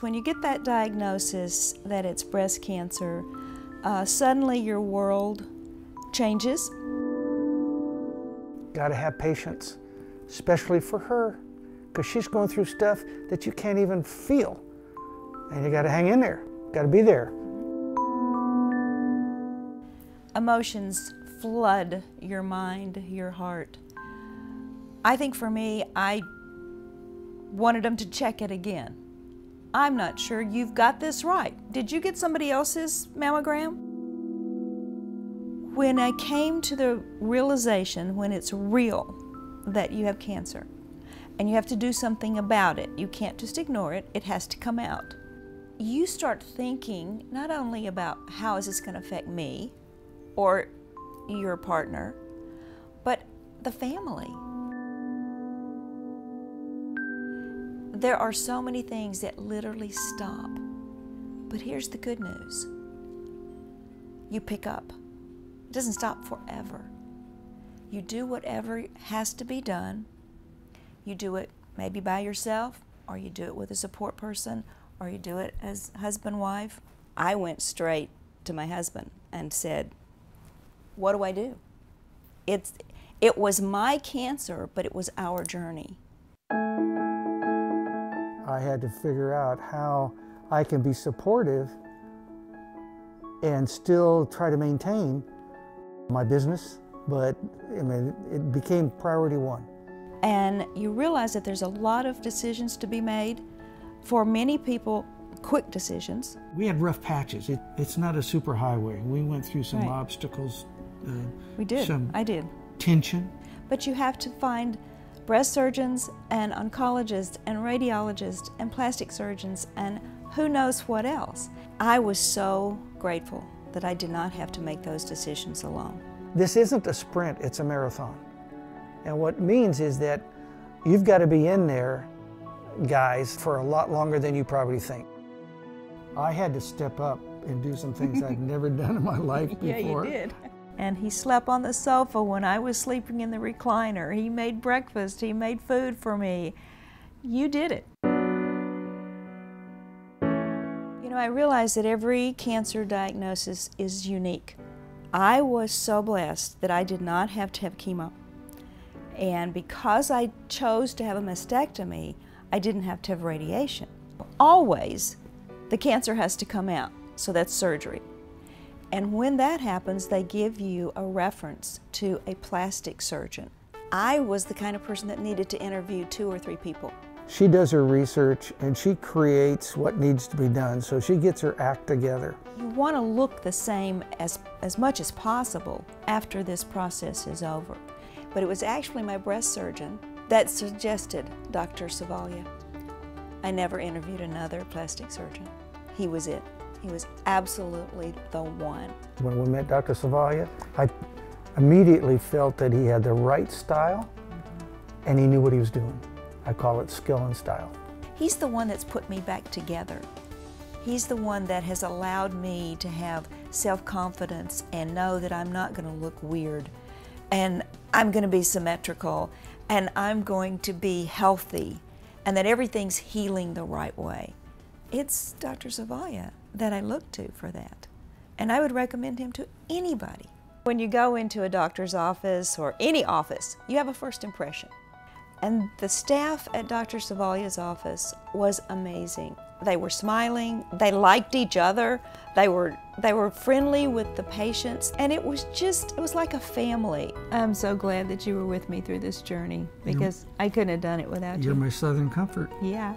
When you get that diagnosis that it's breast cancer, suddenly your world changes. Got to have patience, especially for her, because she's going through stuff that you can't even feel. And you got to hang in there, got to be there. Emotions flood your mind, your heart. I think for me, I wanted them to check it again. I'm not sure you've got this right. Did you get somebody else's mammogram? When I came to the realization, when it's real, that you have cancer, and you have to do something about it, you can't just ignore it, it has to come out. You start thinking not only about how is this going to affect me or your partner, but the family. There are so many things that literally stop. But here's the good news. You pick up. It doesn't stop forever. You do whatever has to be done. You do it maybe by yourself, or you do it with a support person, or you do it as husband, wife. I went straight to my husband and said, what do I do? It was my cancer, but it was our journey. I had to figure out how I can be supportive and still try to maintain my business, but I mean, it became priority one. And you realize that there's a lot of decisions to be made. For many people, quick decisions. We had rough patches. It's not a super highway. We went through some obstacles. We did. I did. Tension. But you have to find breast surgeons and oncologists and radiologists and plastic surgeons and who knows what else. I was so grateful that I did not have to make those decisions alone. This isn't a sprint, it's a marathon. And what it means is that you've got to be in there, guys, for a lot longer than you probably think. I had to step up and do some things I'd never done in my life before. Yeah, you did. And he slept on the sofa when I was sleeping in the recliner. He made breakfast, he made food for me. You did it. You know, I realized that every cancer diagnosis is unique. I was so blessed that I did not have to have chemo. And because I chose to have a mastectomy, I didn't have to have radiation. Always, the cancer has to come out, so that's surgery. And when that happens, they give you a reference to a plastic surgeon. I was the kind of person that needed to interview 2 or 3 people. She does her research and she creates what needs to be done, so she gets her act together. You want to look the same as much as possible after this process is over. But it was actually my breast surgeon that suggested Dr. Savalia. I never interviewed another plastic surgeon. He was it. He was absolutely the one. When we met Dr. Savalia, I immediately felt that he had the right style and he knew what he was doing. I call it skill and style. He's the one that's put me back together. He's the one that has allowed me to have self-confidence and know that I'm not going to look weird, and I'm going to be symmetrical, and I'm going to be healthy, and that everything's healing the right way. It's Dr. Savalia that I look to for that. And I would recommend him to anybody. When you go into a doctor's office or any office, you have a first impression. And the staff at Dr. Savalia's office was amazing. They were smiling, they liked each other, they were friendly with the patients, and it was like a family. I'm so glad that you were with me through this journey, because I couldn't have done it without you. You're my southern comfort. Yeah.